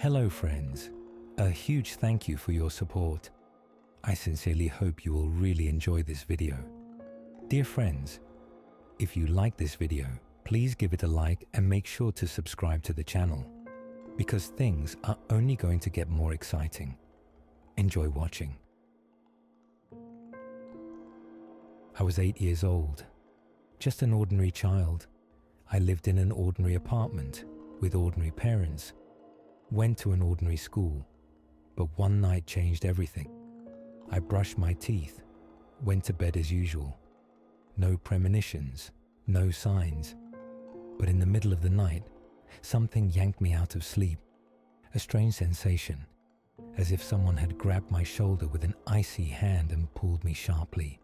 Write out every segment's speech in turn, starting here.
Hello friends, a huge thank you for your support. I sincerely hope you will really enjoy this video. Dear friends, if you like this video, please give it a like and make sure to subscribe to the channel, because things are only going to get more exciting. Enjoy watching. I was 8 years old, just an ordinary child. I lived in an ordinary apartment with ordinary parents, went to an ordinary school, but one night changed everything. I brushed my teeth, went to bed as usual. No premonitions, no signs. But in the middle of the night, something yanked me out of sleep. A strange sensation, as if someone had grabbed my shoulder with an icy hand and pulled me sharply.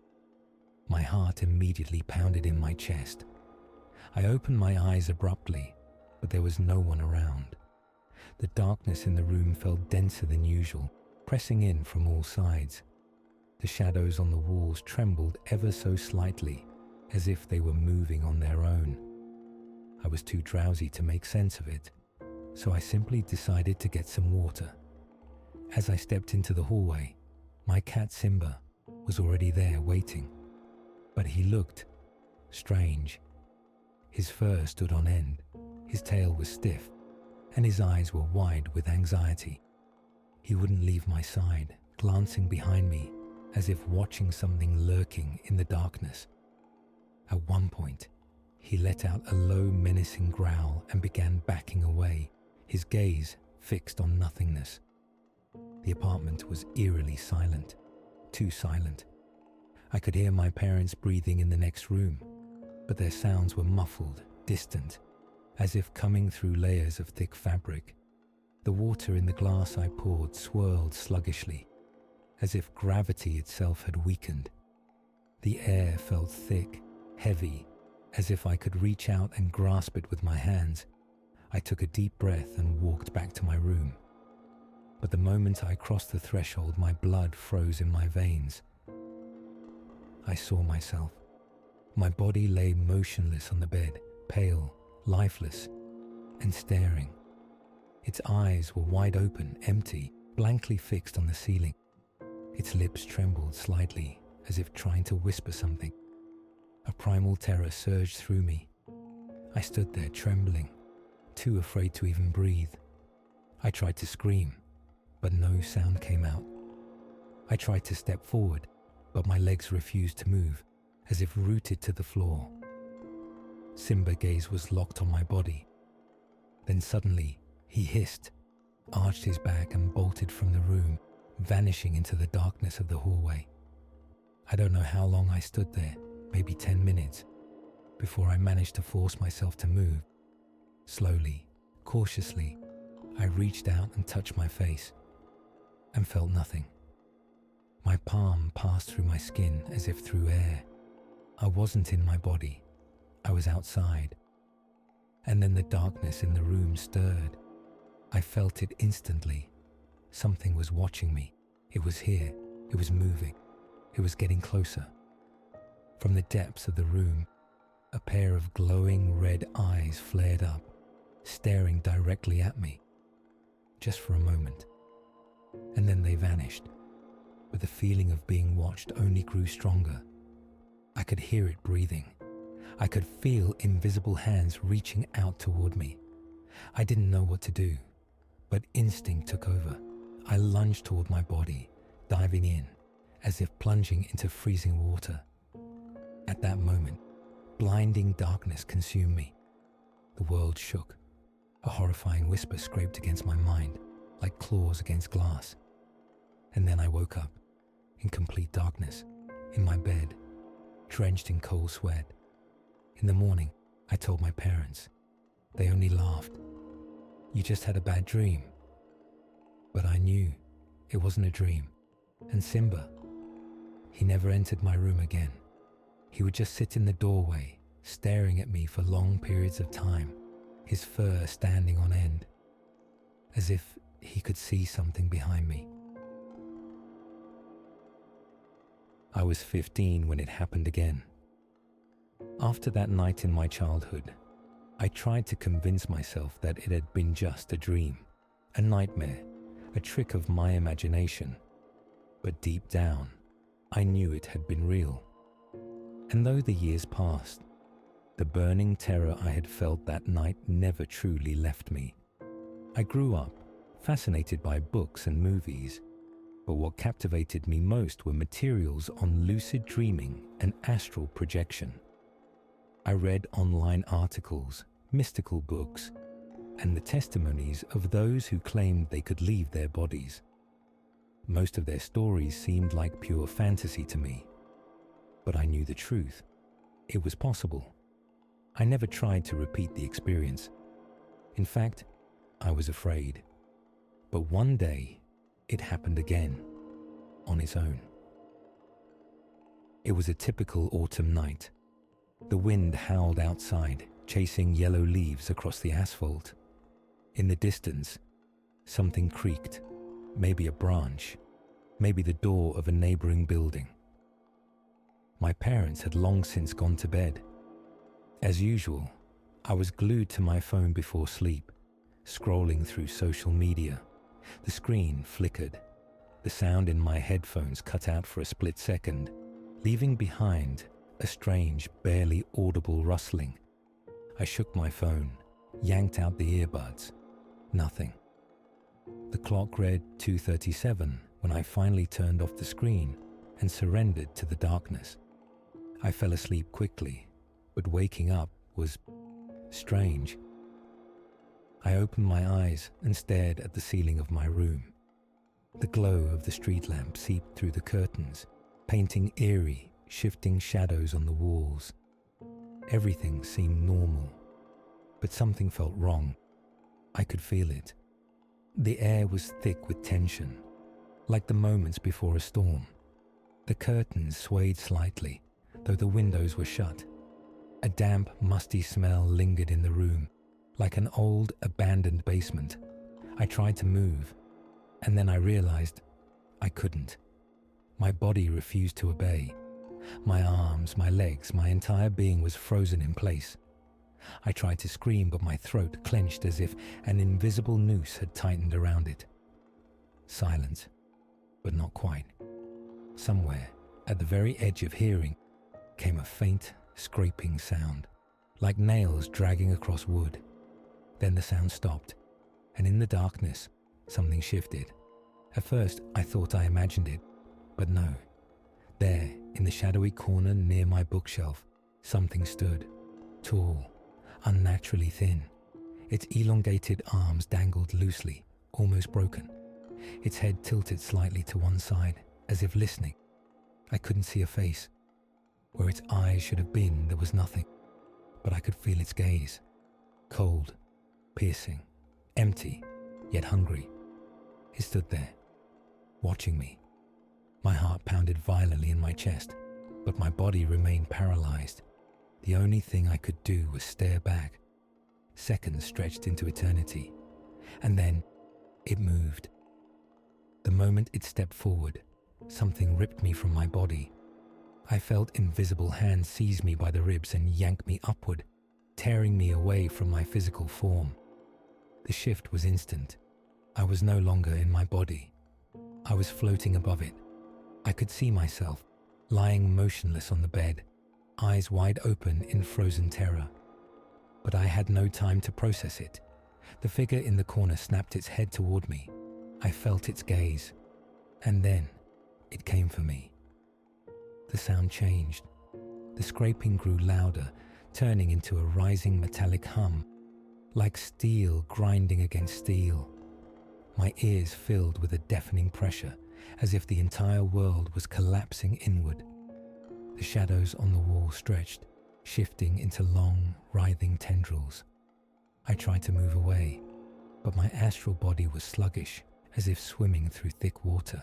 My heart immediately pounded in my chest. I opened my eyes abruptly, but there was no one around. The darkness in the room felt denser than usual, pressing in from all sides. The shadows on the walls trembled ever so slightly, as if they were moving on their own. I was too drowsy to make sense of it, so I simply decided to get some water. As I stepped into the hallway, my cat Simba was already there waiting, but he looked strange. His fur stood on end, his tail was stiff, and his eyes were wide with anxiety. He wouldn't leave my side, glancing behind me as if watching something lurking in the darkness. At one point, he let out a low, menacing growl and began backing away, his gaze fixed on nothingness. The apartment was eerily silent, too silent. I could hear my parents breathing in the next room, but their sounds were muffled, distant, as if coming through layers of thick fabric. The water in the glass I poured swirled sluggishly, as if gravity itself had weakened. The air felt thick, heavy, as if I could reach out and grasp it with my hands. I took a deep breath and walked back to my room. But the moment I crossed the threshold, my blood froze in my veins. I saw myself. My body lay motionless on the bed, pale, lifeless, and staring. Its eyes were wide open, empty, blankly fixed on the ceiling. Its lips trembled slightly, as if trying to whisper something. A primal terror surged through me. I stood there trembling, too afraid to even breathe. I tried to scream, but no sound came out. I tried to step forward, but my legs refused to move, as if rooted to the floor. Simba's gaze was locked on my body. Then suddenly, he hissed, arched his back and bolted from the room, vanishing into the darkness of the hallway. I don't know how long I stood there, maybe 10 minutes, before I managed to force myself to move. Slowly, cautiously, I reached out and touched my face, and felt nothing. My palm passed through my skin as if through air. I wasn't in my body. I was outside. And then the darkness in the room stirred. I felt it instantly. Something was watching me. It was here. It was moving. It was getting closer. From the depths of the room, a pair of glowing red eyes flared up, staring directly at me. Just for a moment. And then they vanished. But the feeling of being watched only grew stronger. I could hear it breathing. I could feel invisible hands reaching out toward me. I didn't know what to do, but instinct took over. I lunged toward my body, diving in, as if plunging into freezing water. At that moment, blinding darkness consumed me. The world shook. A horrifying whisper scraped against my mind, like claws against glass. And then I woke up, in complete darkness, in my bed, drenched in cold sweat. In the morning, I told my parents. They only laughed. You just had a bad dream. But I knew it wasn't a dream. And Simba, he never entered my room again. He would just sit in the doorway, staring at me for long periods of time, his fur standing on end, as if he could see something behind me. I was 15 when it happened again. After that night in my childhood, I tried to convince myself that it had been just a dream, a nightmare, a trick of my imagination. But deep down, I knew it had been real. And though the years passed, the burning terror I had felt that night never truly left me. I grew up, fascinated by books and movies, but what captivated me most were materials on lucid dreaming and astral projection. I read online articles, mystical books, and the testimonies of those who claimed they could leave their bodies. Most of their stories seemed like pure fantasy to me, but I knew the truth. It was possible. I never tried to repeat the experience. In fact, I was afraid. But one day, it happened again, on its own. It was a typical autumn night. The wind howled outside, chasing yellow leaves across the asphalt. In the distance, something creaked, maybe a branch, maybe the door of a neighboring building. My parents had long since gone to bed. As usual, I was glued to my phone before sleep, scrolling through social media. The screen flickered. The sound in my headphones cut out for a split second, leaving behind a strange, barely audible rustling. I shook my phone, yanked out the earbuds. Nothing. The clock read 2:37 when I finally turned off the screen and surrendered to the darkness. I fell asleep quickly, but waking up was strange. I opened my eyes and stared at the ceiling of my room. The glow of the street lamp seeped through the curtains, painting eerie, shifting shadows on the walls. Everything seemed normal, but something felt wrong. I could feel it. The air was thick with tension, like the moments before a storm. The curtains swayed slightly, though the windows were shut. A damp, musty smell lingered in the room, like an old, abandoned basement. I tried to move, and then I realized I couldn't. My body refused to obey. My arms, my legs, my entire being was frozen in place. I tried to scream, but my throat clenched as if an invisible noose had tightened around it. Silence, but not quite. Somewhere, at the very edge of hearing, came a faint, scraping sound, like nails dragging across wood. Then the sound stopped, and in the darkness, something shifted. At first, I thought I imagined it, but no. There, in the shadowy corner near my bookshelf, something stood, tall, unnaturally thin. Its elongated arms dangled loosely, almost broken. Its head tilted slightly to one side, as if listening. I couldn't see a face. Where its eyes should have been, there was nothing, but I could feel its gaze. Cold, piercing, empty, yet hungry. It stood there, watching me. My heart pounded violently in my chest, but my body remained paralyzed. The only thing I could do was stare back. Seconds stretched into eternity, and then it moved. The moment it stepped forward, something ripped me from my body. I felt invisible hands seize me by the ribs and yank me upward, tearing me away from my physical form. The shift was instant. I was no longer in my body. I was floating above it. I could see myself, lying motionless on the bed, eyes wide open in frozen terror. But I had no time to process it. The figure in the corner snapped its head toward me. I felt its gaze, and then it came for me. The sound changed. The scraping grew louder, turning into a rising metallic hum, like steel grinding against steel. My ears filled with a deafening pressure, as if the entire world was collapsing inward. The shadows on the wall stretched, shifting into long, writhing tendrils. I tried to move away, but my astral body was sluggish, as if swimming through thick water.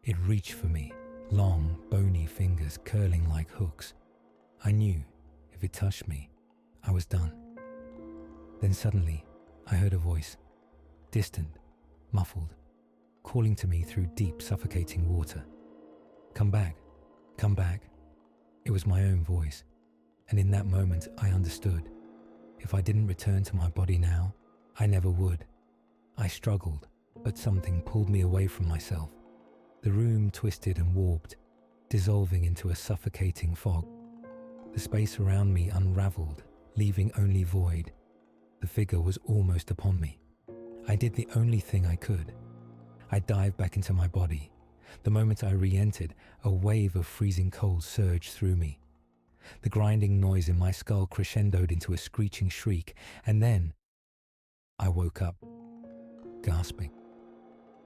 It reached for me, long, bony fingers curling like hooks. I knew if it touched me, I was done. Then suddenly, I heard a voice, distant, muffled, calling to me through deep, suffocating water. Come back, come back. It was my own voice, and in that moment I understood. If I didn't return to my body now, I never would. I struggled, but something pulled me away from myself. The room twisted and warped, dissolving into a suffocating fog. The space around me unraveled, leaving only void. The figure was almost upon me. I did the only thing I could. I dived back into my body. The moment I re-entered, a wave of freezing cold surged through me. The grinding noise in my skull crescendoed into a screeching shriek, and then I woke up, gasping,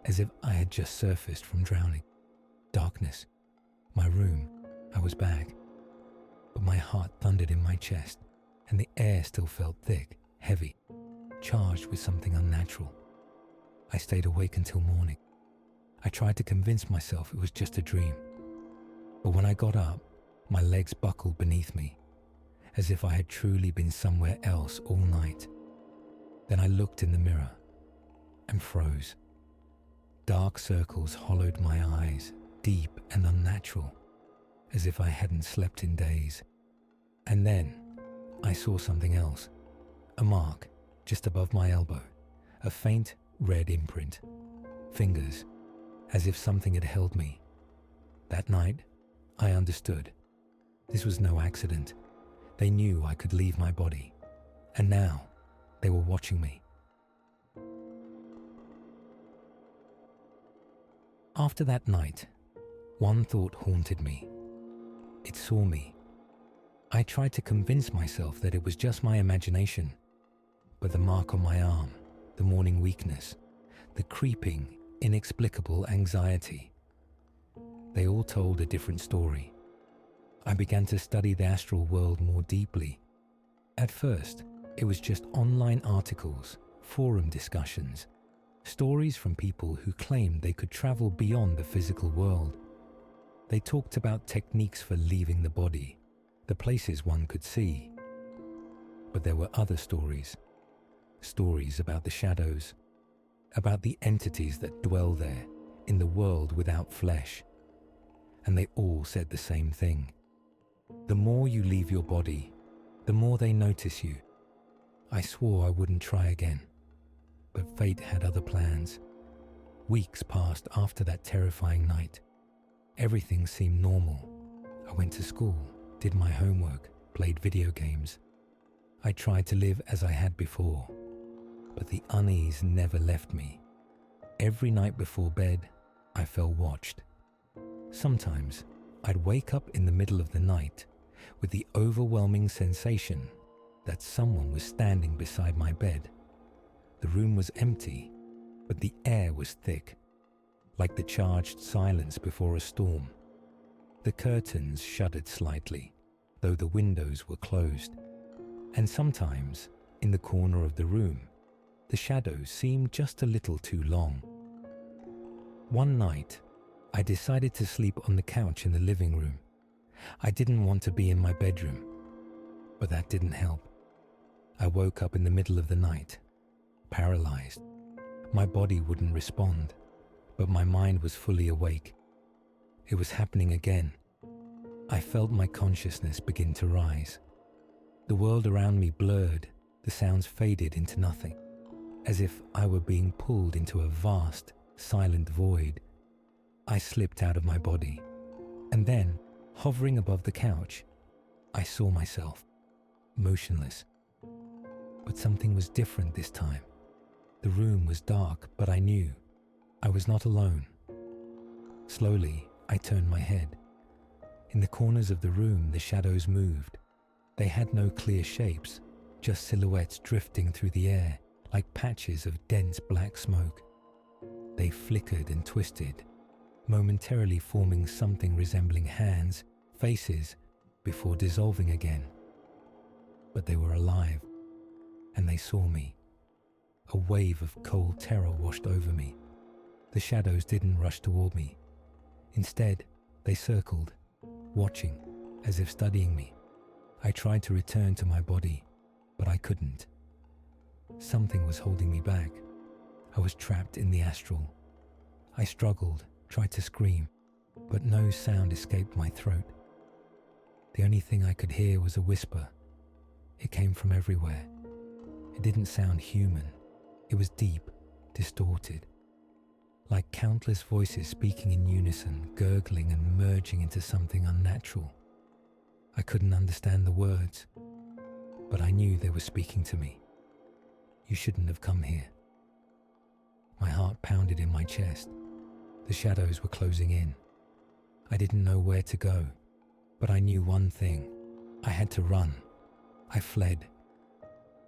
as if I had just surfaced from drowning. Darkness, my room, I was back. But my heart thundered in my chest, and the air still felt thick, heavy, charged with something unnatural. I stayed awake until morning. I tried to convince myself it was just a dream. But when I got up, my legs buckled beneath me, as if I had truly been somewhere else all night. Then I looked in the mirror and froze. Dark circles hollowed my eyes, deep and unnatural, as if I hadn't slept in days. And then I saw something else. A mark just above my elbow, a faint red imprint. Fingers, as if something had held me. That night, I understood. This was no accident. They knew I could leave my body. And now, they were watching me. After that night, one thought haunted me. It saw me. I tried to convince myself that it was just my imagination, but the mark on my arm, the morning weakness, the creeping, inexplicable anxiety, they all told a different story. I began to study the astral world more deeply. At first, it was just online articles, forum discussions, stories from people who claimed they could travel beyond the physical world. They talked about techniques for leaving the body, the places one could see. But there were other stories about the shadows, about the entities that dwell there in the world without flesh. And they all said the same thing. The more you leave your body, the more they notice you. I swore I wouldn't try again, but fate had other plans. Weeks passed after that terrifying night. Everything seemed normal. I went to school, did my homework, played video games. I tried to live as I had before, but the unease never left me. Every night before bed, I felt watched. Sometimes, I'd wake up in the middle of the night with the overwhelming sensation that someone was standing beside my bed. The room was empty, but the air was thick, like the charged silence before a storm. The curtains shuddered slightly, though the windows were closed. And sometimes, in the corner of the room, the shadows seemed just a little too long. One night, I decided to sleep on the couch in the living room. I didn't want to be in my bedroom, but that didn't help. I woke up in the middle of the night, paralyzed. My body wouldn't respond, but my mind was fully awake. It was happening again. I felt my consciousness begin to rise. The world around me blurred, the sounds faded into nothing, as if I were being pulled into a vast, silent void. I slipped out of my body, and then, hovering above the couch, I saw myself, motionless. But something was different this time. The room was dark, but I knew I was not alone. Slowly, I turned my head. In the corners of the room, the shadows moved. They had no clear shapes, just silhouettes drifting through the air like patches of dense black smoke. They flickered and twisted, momentarily forming something resembling hands, faces, before dissolving again. But they were alive, and they saw me. A wave of cold terror washed over me. The shadows didn't rush toward me. Instead, they circled, watching, as if studying me. I tried to return to my body, but I couldn't. Something was holding me back. I was trapped in the astral. I struggled, tried to scream, but no sound escaped my throat. The only thing I could hear was a whisper. It came from everywhere. It didn't sound human. It was deep, distorted, like countless voices speaking in unison, gurgling and merging into something unnatural. I couldn't understand the words, but I knew they were speaking to me. You shouldn't have come here. My heart pounded in my chest. The shadows were closing in. I didn't know where to go, but I knew one thing. I had to run. I fled.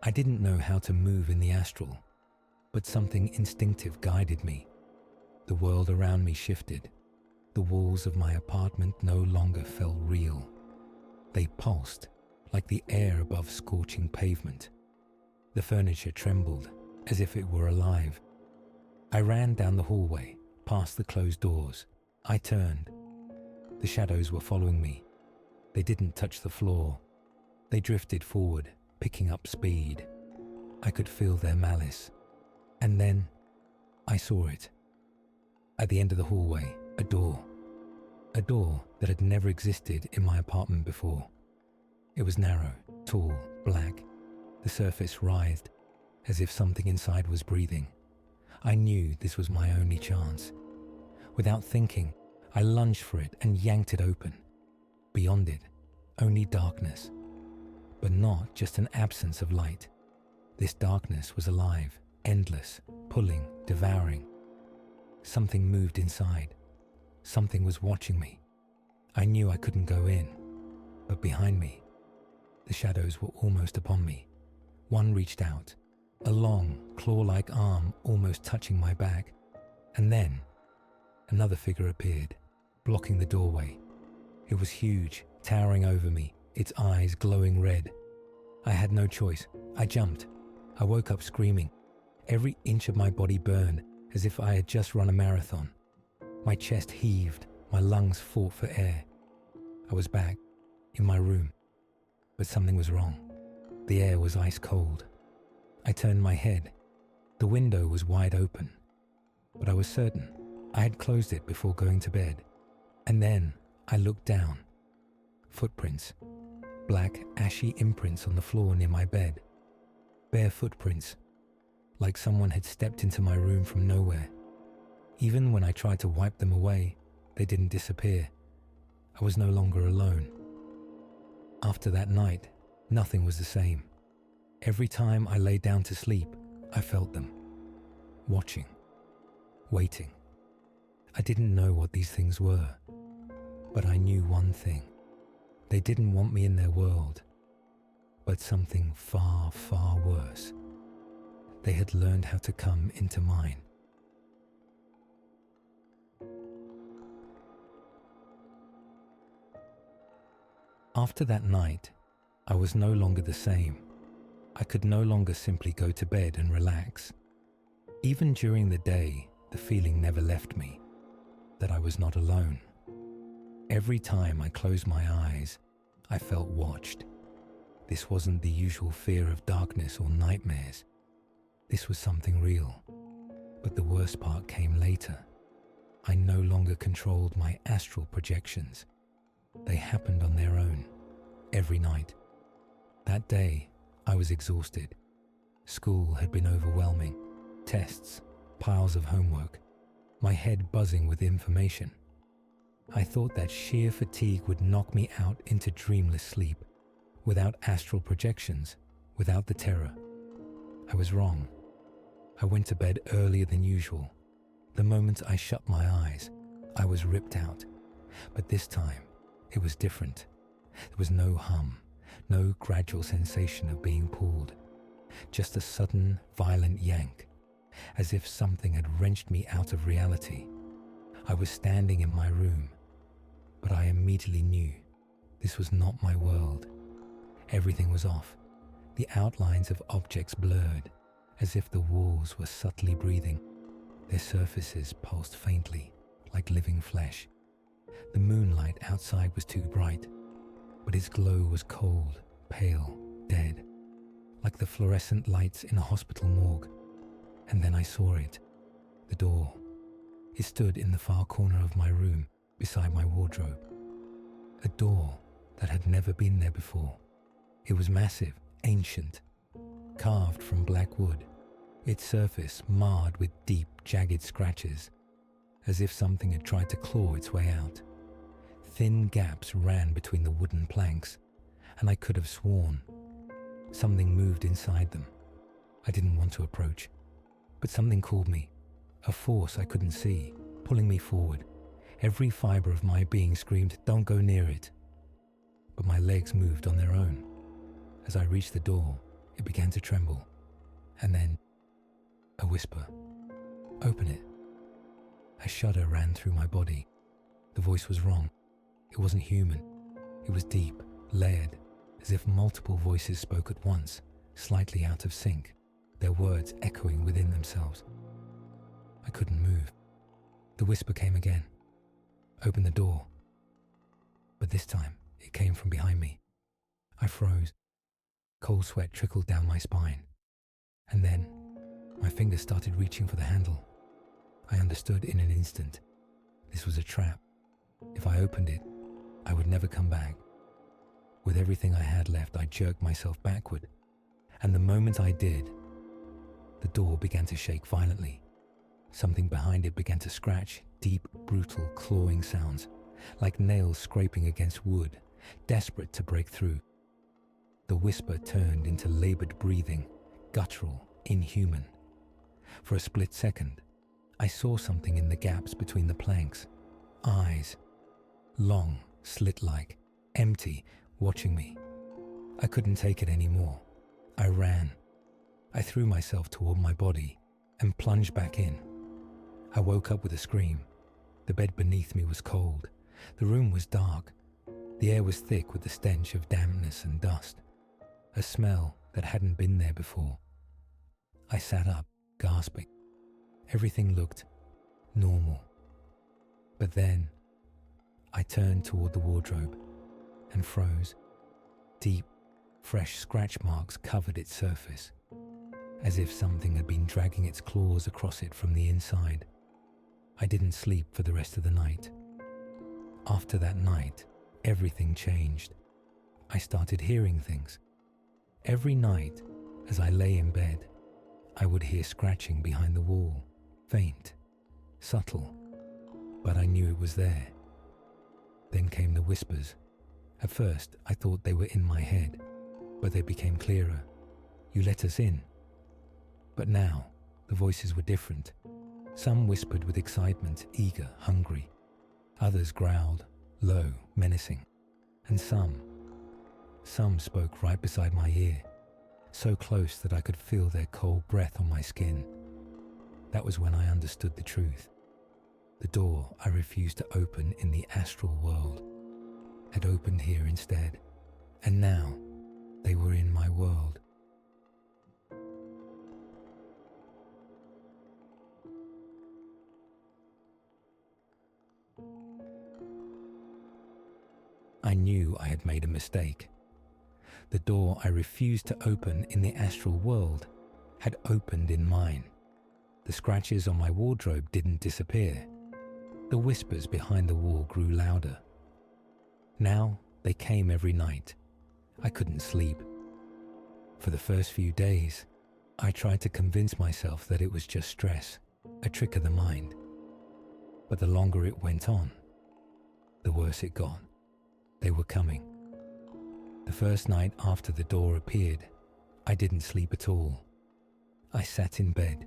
I didn't know how to move in the astral, but something instinctive guided me. The world around me shifted. The walls of my apartment no longer felt real. They pulsed like the air above scorching pavement. The furniture trembled as if it were alive. I ran down the hallway, past the closed doors. I turned. The shadows were following me. They didn't touch the floor. They drifted forward, picking up speed. I could feel their malice. And then I saw it. At the end of the hallway, a door. A door that had never existed in my apartment before. It was narrow, tall, black. The surface writhed, as if something inside was breathing. I knew this was my only chance. Without thinking, I lunged for it and yanked it open. Beyond it, only darkness. But not just an absence of light. This darkness was alive, endless, pulling, devouring. Something moved inside. Something was watching me. I knew I couldn't go in, but behind me, the shadows were almost upon me. One reached out, a long, claw-like arm almost touching my back, and then another figure appeared, blocking the doorway. It was huge, towering over me, its eyes glowing red. I had no choice. I jumped. I woke up screaming. Every inch of my body burned as if I had just run a marathon. My chest heaved, my lungs fought for air. I was back, in my room, but something was wrong. The air was ice cold. I turned my head. The window was wide open, but I was certain I had closed it before going to bed. And then I looked down. Footprints. Black, ashy imprints on the floor near my bed. Bare footprints, like someone had stepped into my room from nowhere. Even when I tried to wipe them away, they didn't disappear. I was no longer alone. After that night, nothing was the same. Every time I lay down to sleep, I felt them. Watching. Waiting. I didn't know what these things were, but I knew one thing. They didn't want me in their world, but something far, far worse. They had learned how to come into mine. After that night, I was no longer the same. I could no longer simply go to bed and relax. Even during the day, the feeling never left me, that I was not alone. Every time I closed my eyes, I felt watched. This wasn't the usual fear of darkness or nightmares. This was something real. But the worst part came later. I no longer controlled my astral projections. They happened on their own, every night. That day, I was exhausted. School had been overwhelming. Tests, piles of homework, my head buzzing with information. I thought that sheer fatigue would knock me out into dreamless sleep, without astral projections, without the terror. I was wrong. I went to bed earlier than usual. The moment I shut my eyes, I was ripped out. But this time, it was different. There was no hum, no gradual sensation of being pulled. Just a sudden, violent yank, as if something had wrenched me out of reality. I was standing in my room, but I immediately knew this was not my world. Everything was off. The outlines of objects blurred, as if the walls were subtly breathing. Their surfaces pulsed faintly, like living flesh. The moonlight outside was too bright, but its glow was cold, pale, dead, like the fluorescent lights in a hospital morgue. And then I saw it, the door. It stood in the far corner of my room, beside my wardrobe. A door that had never been there before. It was massive, ancient, carved from black wood. its surface marred with deep, jagged scratches, as if something had tried to claw its way out. Thin gaps ran between the wooden planks, and I could have sworn something moved inside them. I didn't want to approach, but something called me, a force I couldn't see, pulling me forward. Every fibre of my being screamed, "Don't go near it." But my legs moved on their own. As I reached the door, it began to tremble, and then a whisper, "Open it." A shudder ran through my body. The voice was wrong. It wasn't human. It was deep, layered, as if multiple voices spoke at once, slightly out of sync, their words echoing within themselves. I couldn't move. The whisper came again. "Open the door." But this time, it came from behind me. I froze. Cold sweat trickled down my spine. And then, my fingers started reaching for the handle. I understood in an instant. This was a trap. If I opened it, I would never come back. With everything I had left, I jerked myself backward. And the moment I did, the door began to shake violently. Something behind it began to scratch, deep, brutal, clawing sounds, like nails scraping against wood, desperate to break through. The whisper turned into labored breathing, guttural, inhuman. For a split second, I saw something in the gaps between the planks. Eyes, long, slit-like, empty, watching me. I couldn't take it anymore. I ran. I threw myself toward my body and plunged back in. I woke up with a scream. The bed beneath me was cold. The room was dark. The air was thick with the stench of dampness and dust, a smell that hadn't been there before. I sat up, gasping. Everything looked normal. But then, I turned toward the wardrobe and froze. Deep, fresh scratch marks covered its surface, as if something had been dragging its claws across it from the inside. I didn't sleep for the rest of the night. After that night, everything changed. I started hearing things. Every night, as I lay in bed, I would hear scratching behind the wall, faint, subtle, but I knew it was there. Then came the whispers. At first, I thought they were in my head, but they became clearer. "You let us in." But now, the voices were different. Some whispered with excitement, eager, hungry. Others growled, low, menacing. And some spoke right beside my ear, so close that I could feel their cold breath on my skin. That was when I understood the truth. The door I refused to open in the astral world had opened here instead, and now they were in my world. I knew I had made a mistake. The door I refused to open in the astral world had opened in mine. The scratches on my wardrobe didn't disappear. The whispers behind the wall grew louder. Now they came every night. I couldn't sleep. For the first few days, I tried to convince myself that it was just stress, a trick of the mind. But the longer it went on, the worse it got. They were coming. The first night after the door appeared, I didn't sleep at all. I sat in bed,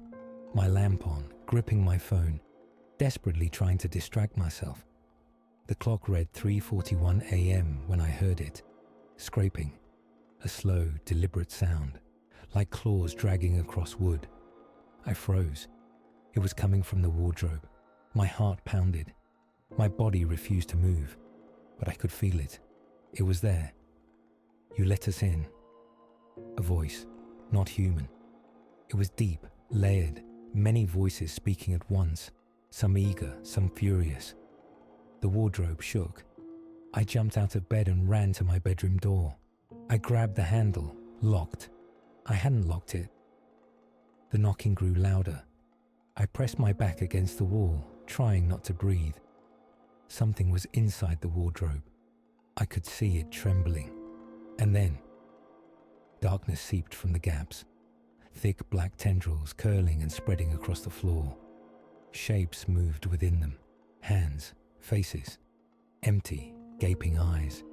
my lamp on, gripping my phone, desperately trying to distract myself. The clock read 3:41 a.m. when I heard it, scraping, a slow, deliberate sound, like claws dragging across wood. I froze. It was coming from the wardrobe. My heart pounded. My body refused to move, but I could feel it. It was there. "You let us in." A voice, not human. It was deep, layered, many voices speaking at once, some eager, some furious. The wardrobe shook. I jumped out of bed and ran to my bedroom door. I grabbed the handle, locked. I hadn't locked it. The knocking grew louder. I pressed my back against the wall, trying not to breathe. Something was inside the wardrobe. I could see it trembling. And then, darkness seeped from the gaps. thick black tendrils curling and spreading across the floor. Shapes moved within them, hands, faces, empty, gaping eyes.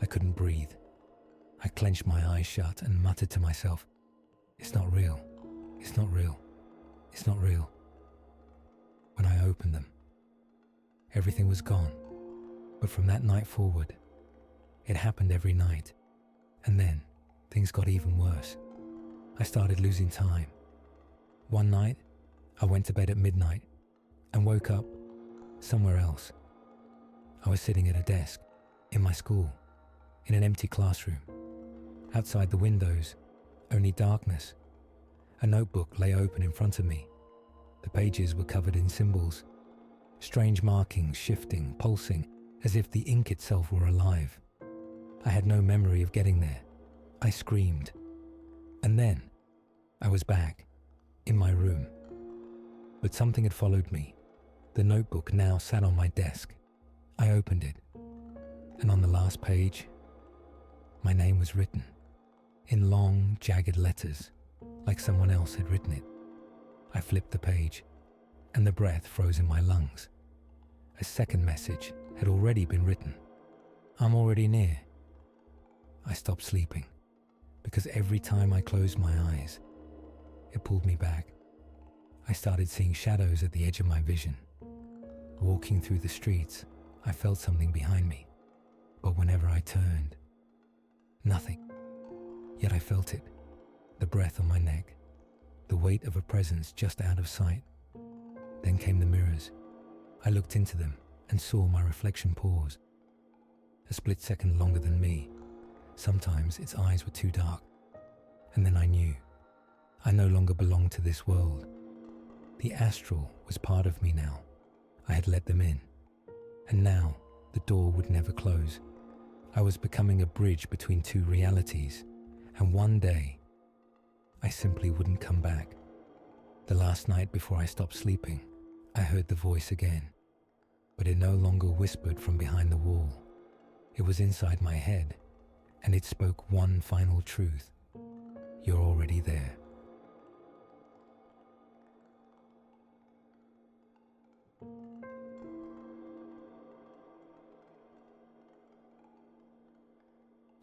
I couldn't breathe. I clenched my eyes shut and muttered to myself, "It's not real, it's not real, it's not real." When I opened them, everything was gone. But from that night forward, it happened every night. And then things got even worse. I started losing time. One night, I went to bed at midnight and woke up somewhere else. I was sitting at a desk in my school, in an empty classroom. Outside the windows, only darkness. A notebook lay open in front of me. The pages were covered in symbols, strange markings shifting, pulsing, as if the ink itself were alive. I had no memory of getting there. I screamed. And then I was back, in my room. But something had followed me. The notebook now sat on my desk. I opened it, and on the last page, my name was written, in long, jagged letters, like someone else had written it. I flipped the page, and the breath froze in my lungs. A second message had already been written. "I'm already near." I stopped sleeping, because every time I closed my eyes, it pulled me back. I started seeing shadows at the edge of my vision. Walking through the streets, I felt something behind me, but whenever I turned, nothing. Yet I felt it, the breath on my neck, the weight of a presence just out of sight. Then came the mirrors. I looked into them and saw my reflection pause. A split second longer than me. Sometimes its eyes were too dark. And then I knew. I no longer belonged to this world. The astral was part of me now. I had let them in. And now the door would never close. I was becoming a bridge between two realities. And one day, I simply wouldn't come back. The last night before I stopped sleeping, I heard the voice again. But it no longer whispered from behind the wall. It was inside my head, and it spoke one final truth. You're already there.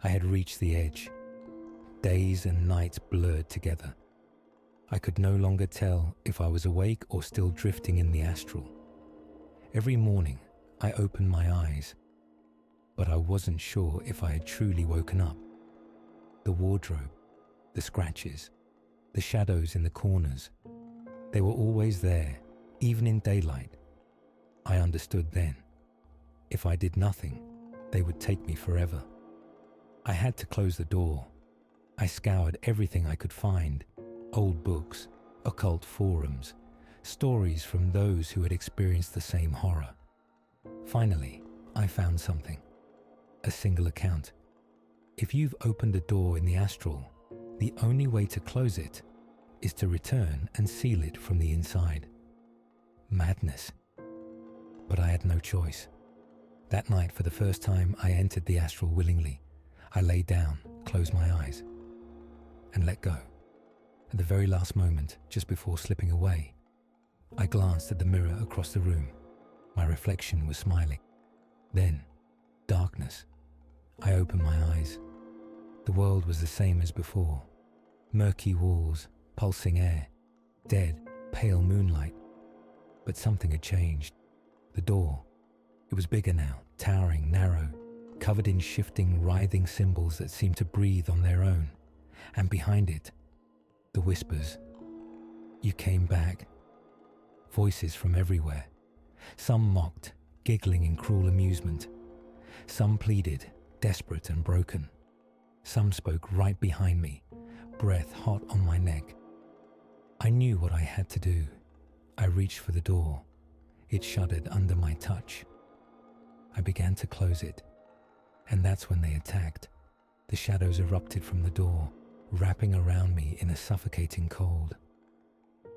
I had reached the edge. Days and nights blurred together. I could no longer tell if I was awake or still drifting in the astral. Every morning, I opened my eyes, but I wasn't sure if I had truly woken up. The wardrobe, the scratches, the shadows in the corners, they were always there, even in daylight. I understood then. If I did nothing, they would take me forever. I had to close the door. I scoured everything I could find, old books, occult forums, stories from those who had experienced the same horror. Finally, I found something. A single account. If you've opened a door in the astral, the only way to close it is to return and seal it from the inside. Madness. But I had no choice. That night, for the first time, I entered the astral willingly. I lay down, closed my eyes, and let go. At the very last moment, just before slipping away, I glanced at the mirror across the room. My reflection was smiling. Then, darkness. I opened my eyes. The world was the same as before. Murky walls, pulsing air, dead, pale moonlight. But something had changed. The door. It was bigger now, towering, narrow, covered in shifting, writhing symbols that seemed to breathe on their own. And behind it, the whispers. You came back. Voices from everywhere. Some mocked, giggling in cruel amusement. Some pleaded, desperate and broken. Some spoke right behind me, breath hot on my neck. I knew what I had to do. I reached for the door. It shuddered under my touch. I began to close it. And that's when they attacked. The shadows erupted from the door, wrapping around me in a suffocating cold.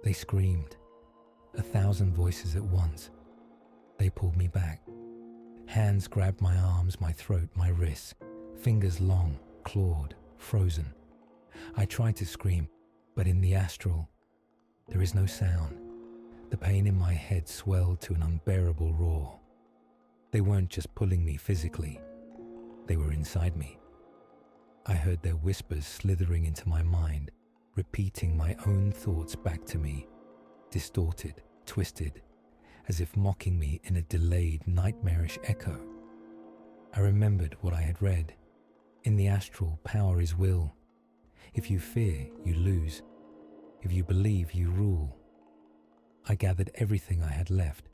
They screamed. 1,000 voices at once. They pulled me back. Hands grabbed my arms, my throat, my wrists. Fingers long, clawed, frozen. I tried to scream, But in the astral, there is no sound. The pain in my head swelled to an unbearable roar. They weren't just pulling me physically, they were inside me. I heard their whispers slithering into my mind, repeating my own thoughts back to me, distorted, twisted, as if mocking me in a delayed, nightmarish echo. I remembered what I had read. In the astral, power is will. If you fear, you lose. If you believe, you rule. I gathered everything I had left.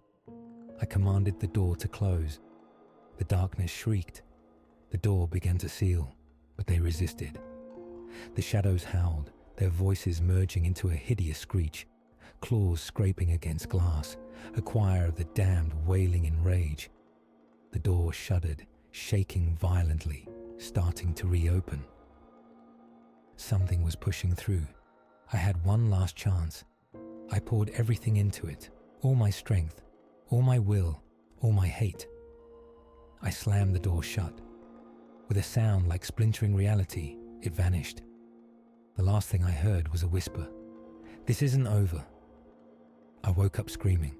I commanded the door to close. The darkness shrieked. The door began to seal, but they resisted. The shadows howled, their voices merging into a hideous screech, claws scraping against glass, a choir of the damned wailing in rage. The door shuddered, shaking violently, starting to reopen. Something was pushing through. I had one last chance. I poured everything into it, all my strength, all my will, all my hate. I slammed the door shut. With a sound like splintering reality, it vanished. The last thing I heard was a whisper. "This isn't over." I woke up screaming,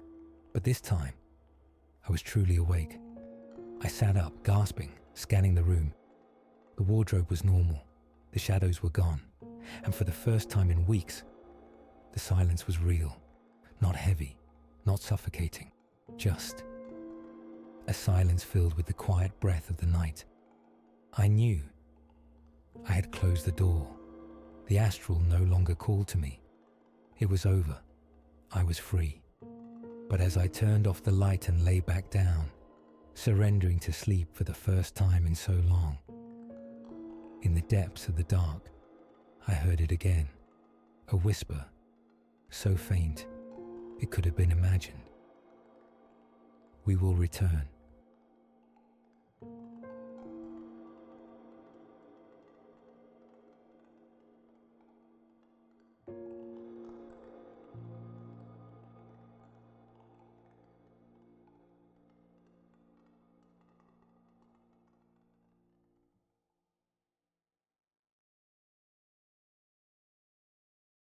but this time, I was truly awake. I sat up, gasping, scanning the room. The wardrobe was normal. The shadows were gone. And for the first time in weeks, the silence was real. Not heavy, not suffocating, just a silence filled with the quiet breath of the night. I knew. I had closed the door. The astral no longer called to me. It was over. I was free. But as I turned off the light and lay back down, surrendering to sleep for the first time in so long, in the depths of the dark, I heard it again, a whisper, so faint it could have been imagined. "We will return.